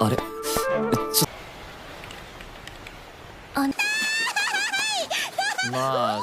あれちょまあ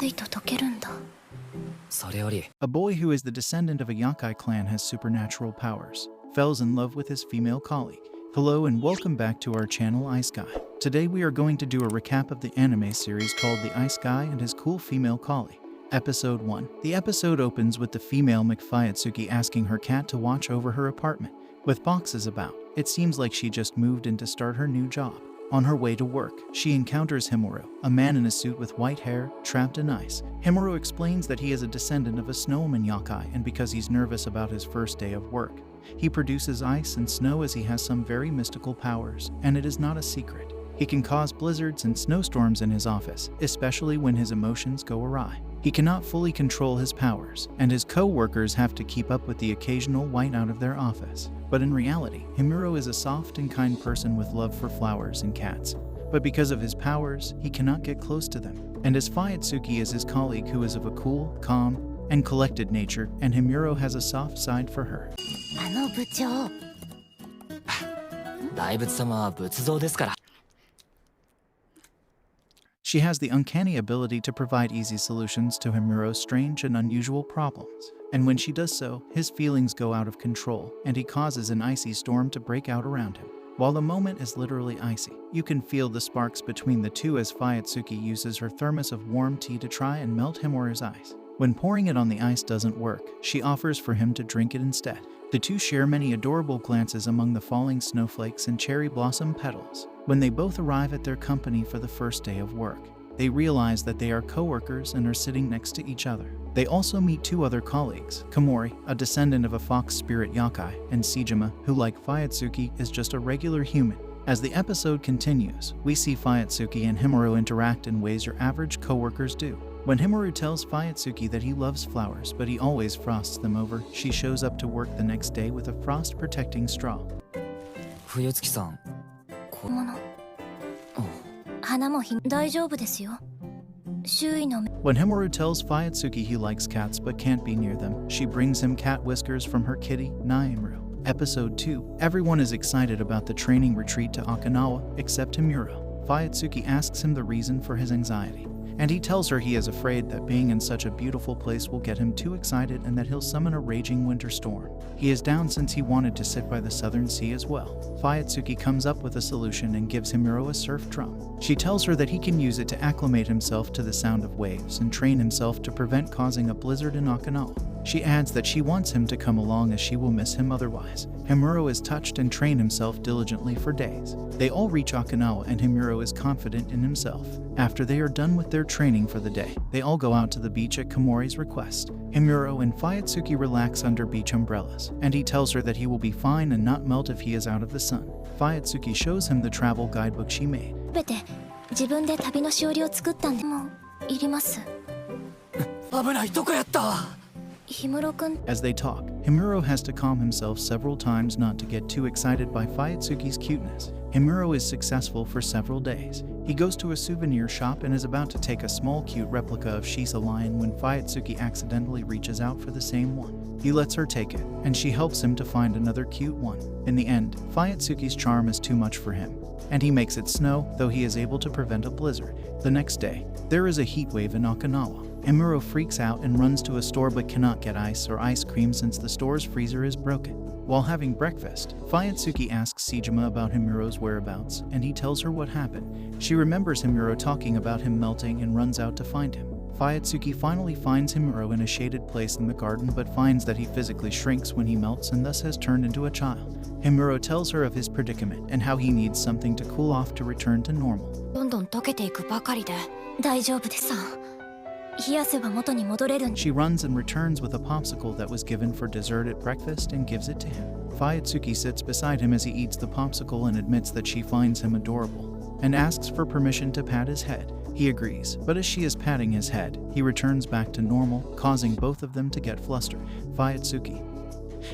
それより A boy who is the descendant of a Yokai clan has supernatural powers. Falls in love with his female colleague. Hello and welcome back to our channel Ice Guy. Today we are going to do a recap of the anime series called The Ice Guy and His Cool Female Colleague. Episode 1. The episode opens with the female Fuyatsuki asking her cat to watch over her apartment. With boxes about, it seems like she just moved in to start her new job. On her way to work, she encounters Himuro, a man in a suit with white hair, trapped in ice. Himuro explains that he is a descendant of a snowman yokai, and because he's nervous about his first day of work, he produces ice and snow as he has some very mystical powers, and it is not a secret. He can cause blizzards and snowstorms in his office, especially when his emotions go awry. He cannot fully control his powers, and his co-workers have to keep up with the occasional whiteout of their office. But in reality, Himuro is a soft and kind person with love for flowers and cats. But because of his powers, he cannot get close to them. And as Fuyatsuki is his colleague who is of a cool, calm, and collected nature, and Himuro has a soft side for her. 大仏様は仏像ですから She has the uncanny ability to provide easy solutions to Himuro's strange and unusual problems. And when she does so, his feelings go out of control, and he causes an icy storm to break out around him. While the moment is literally icy, you can feel the sparks between the two as Fuyatsuki uses her thermos of warm tea to try and melt Himuro's ice. When pouring it on the ice doesn't work, she offers for him to drink it instead. The two share many adorable glances among the falling snowflakes and cherry blossom petals. When they both arrive at their company for the first day of work, they realize that they are co-workers and are sitting next to each other. They also meet two other colleagues, Komori, a descendant of a fox spirit yokai, and Sejima, who like Fuyatsuki is just a regular human. As the episode continues, we see Fuyatsuki and Himuro interact in ways your average co-workers do. When Himuro tells Fuyatsuki that he loves flowers but he always frosts them over, she shows up to work the next day with a frost-protecting straw. 冬月さんこ花も大丈夫ですよ。周囲の When Himuro tells Fuyatsuki he likes cats but can't be near them, she brings him cat whiskers from her kitty, Naimuro. Episode 2. Everyone is excited about the training retreat to Okinawa, except Himuro. Fuyatsuki asks him the reason for his anxiety, and he tells her he is afraid that being in such a beautiful place will get him too excited and that he'll summon a raging winter storm. He is down since he wanted to sit by the southern sea as well. Fuyatsuki comes up with a solution and gives Himuro a surf drum. She tells her that he can use it to acclimate himself to the sound of waves and train himself to prevent causing a blizzard in Okinawa. She adds that she wants him to come along as she will miss him otherwise. Himuro is touched and trains himself diligently for days. They all reach Okinawa and Himuro is confident in himself. After they are done with their training for the day, they all go out to the beach at Komori's request. Himuro and Fuyatsuki relax under beach umbrellas, and he tells her that he will be fine and not melt if he is out of the sun. Fuyatsuki shows him the travel guidebook she made. 全て自分で旅のしおりを作ったんでもういります。危ないどこやった 氷室くん As they talk, Himuro has to calm himself several times not to get too excited by Fuyatsuki's cuteness. Himuro is successful for several days. He goes to a souvenir shop and is about to take a small cute replica of Shisa lion when Fuyatsuki accidentally reaches out for the same one. He lets her take it, and she helps him to find another cute one. In the end, Fuyatsuki's charm is too much for him, and he makes it snow, though he is able to prevent a blizzard. The next day, there is a heat wave in Okinawa. Himuro freaks out and runs to a store but cannot get ice or ice cream since the store's freezer is broken. While having breakfast, Fuyatsuki asks Sejima about Himuro's whereabouts, and he tells her what happened. She remembers Himuro talking about him melting and runs out to find him. Fuyatsuki finally finds Himuro in a shaded place in the garden but finds that he physically shrinks when he melts and thus has turned into a child. Himuro tells her of his predicament and how he needs something to cool off to return to normal. どんどん溶けていくばかりで大丈夫ですさ。冷やせば元に戻れるん She runs and returns with a popsicle that was given for dessert at breakfast and gives it to him. Fuyatsuki sits beside him as he eats the popsicle and admits that she finds him adorable, and asks for permission to pat his head. He agrees, but as she is patting his head, he returns back to normal, causing both of them to get flustered. Fuyatsuki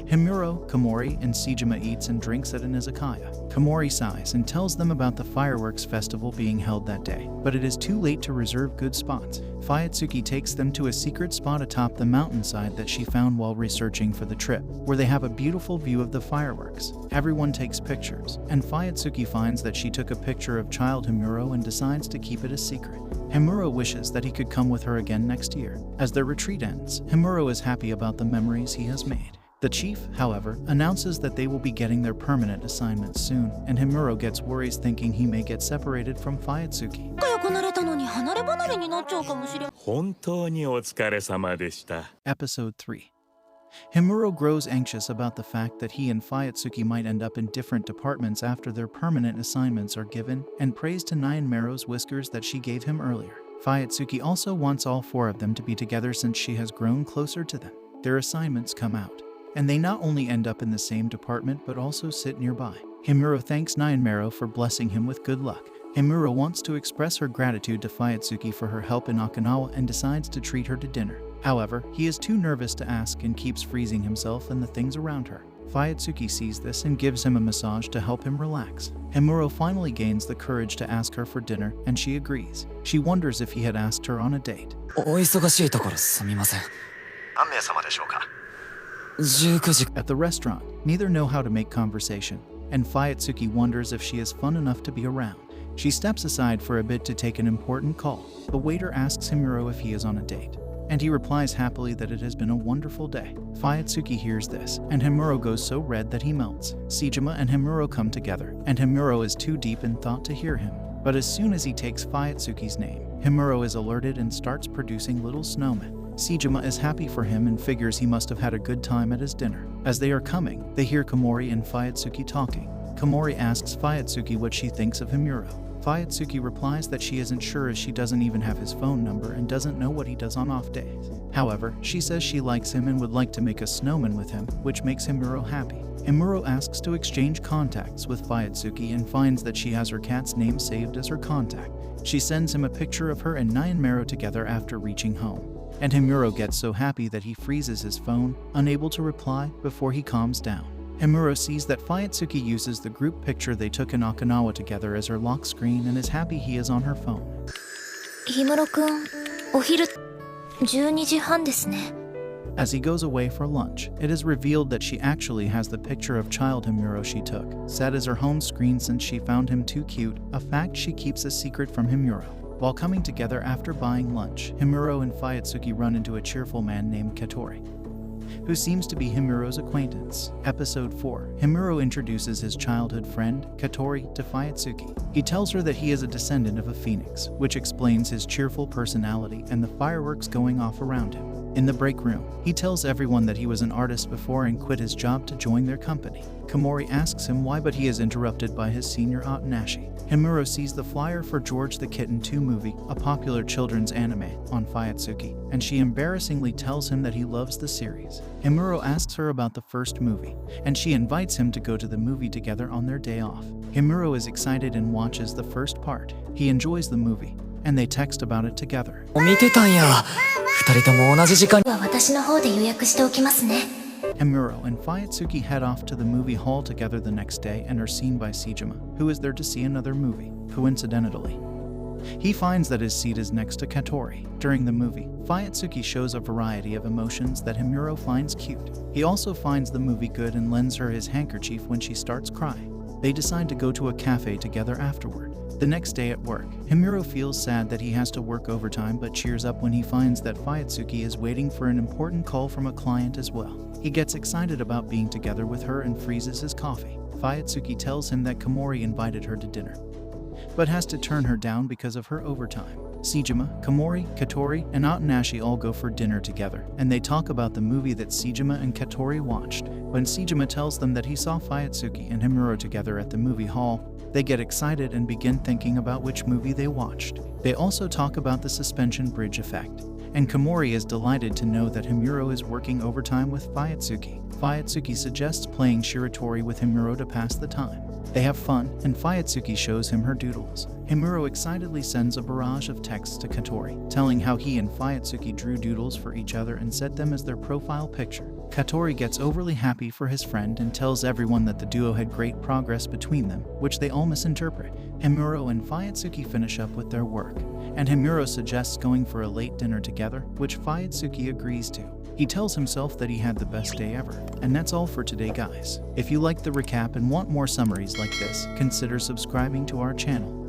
Himuro, Komori, and Sejima eats and drinks at an izakaya. Komori sighs and tells them about the fireworks festival being held that day, but it is too late to reserve good spots. Fuyatsuki takes them to a secret spot atop the mountainside that she found while researching for the trip, where they have a beautiful view of the fireworks. Everyone takes pictures, and Fuyatsuki finds that she took a picture of child Himuro and decides to keep it a secret. Himuro wishes that he could come with her again next year. As their retreat ends, Himuro is happy about the memories he has made. The chief, however, announces that they will be getting their permanent assignments soon, and Himuro gets worries thinking he may get separated from Fuyatsuki. 仲良くなれたのに離れ離れになっちゃうかもしれん。本当にお疲れ様でした。 Episode 3. Himuro grows anxious about the fact that he and Fuyatsuki might end up in different departments after their permanent assignments are given, and prays to Nine Marrow's whiskers that she gave him earlier. Fuyatsuki also wants all four of them to be together since she has grown closer to them. Their assignments come out, and they not only end up in the same department but also sit nearby. Himuro thanks Nine Marrow for blessing him with good luck. Himuro wants to express her gratitude to Fuyatsuki for her help in Okinawa and decides to treat her to dinner. However, he is too nervous to ask and keeps freezing himself and the things around her. Fuyatsuki sees this and gives him a massage to help him relax. Himuro finally gains the courage to ask her for dinner, and she agrees. She wonders if he had asked her on a date. お忙しいところすみません。何名様でしょうか。19時。 At the restaurant, neither know how to make conversation, and Fuyatsuki wonders if she is fun enough to be around. She steps aside for a bit to take an important call. The waiter asks Himuro if he is on a date, and he replies happily that it has been a wonderful day. Fuyatsuki hears this, and Himuro goes so red that he melts. Sejima and Himuro come together, and Himuro is too deep in thought to hear him. But as soon as he takes Fuyatsuki's name, Himuro is alerted and starts producing little snowmen. Sejima is happy for him and figures he must have had a good time at his dinner. As they are coming, they hear Komori and Fuyatsuki talking. Komori asks Fuyatsuki what she thinks of Himuro. Fuyatsuki replies that she isn't sure as she doesn't even have his phone number and doesn't know what he does on off days. However, she says she likes him and would like to make a snowman with him, which makes Himuro happy. Himuro asks to exchange contacts with Fuyatsuki and finds that she has her cat's name saved as her contact. She sends him a picture of her and Nine Marrow together after reaching home. And Himuro gets so happy that he freezes his phone, unable to reply, before he calms down. Himuro sees that Fuyatsuki uses the group picture they took in Okinawa together as her lock screen and is happy he is on her phone. 氷室くん、お昼12時半ですね。 As he goes away for lunch, it is revealed that she actually has the picture of child Himuro she took, set as her home screen since she found him too cute, a fact she keeps a secret from Himuro. While coming together after buying lunch, Himuro and Fuyatsuki run into a cheerful man named Katori, who seems to be Himuro's acquaintance. Episode 4. Himuro introduces his childhood friend, Katori, to Fuyatsuki. He tells her that he is a descendant of a phoenix, which explains his cheerful personality and the fireworks going off around him. In the break room, he tells everyone that he was an artist before and quit his job to join their company. Komori asks him why, but he is interrupted by his senior aunt Nashi. Himuro sees the flyer for George the Kitten 2 movie, a popular children's anime, on Fuyatsuki, and she embarrassingly tells him that he loves the series. Himuro asks her about the first movie, and she invites him to go to the movie together on their day off. Himuro is excited and watches the first part. He enjoys the movie, and they text about it together. 見てたんや。二人とも同じ時間に。は私の方で予約しておきますね。 Himuro and Fuyatsuki head off to the movie hall together the next day and are seen by Sejima, who is there to see another movie, coincidentally. He finds that his seat is next to Katori. During the movie, Fuyatsuki shows a variety of emotions that Himuro finds cute. He also finds the movie good and lends her his handkerchief when she starts crying. They decide to go to a cafe together afterward. The next day at work, Himuro feels sad that he has to work overtime but cheers up when he finds that Fuyatsuki is waiting for an important call from a client as well. He gets excited about being together with her and freezes his coffee. Fuyatsuki tells him that Komori invited her to dinner, but has to turn her down because of her overtime. Sejima, Komori, Katori, and Aunt Nashi all go for dinner together, and they talk about the movie that Sejima and Katori watched. When Sejima tells them that he saw Fuyatsuki and Himuro together at the movie hall, they get excited and begin thinking about which movie they watched. They also talk about the suspension bridge effect, and Komori is delighted to know that Himuro is working overtime with Fuyatsuki. Fuyatsuki suggests playing Shiratori with Himuro to pass the time. They have fun, and Fuyatsuki shows him her doodles. Himuro excitedly sends a barrage of texts to Katori, telling how he and Fuyatsuki drew doodles for each other and set them as their profile picture. Katori gets overly happy for his friend and tells everyone that the duo had great progress between them, which they all misinterpret. Himuro and Fuyatsuki finish up with their work, and Himuro suggests going for a late dinner together, which Fuyatsuki agrees to. He tells himself that he had the best day ever. And that's all for today, guys. If you liked the recap and want more summaries like this, consider subscribing to our channel.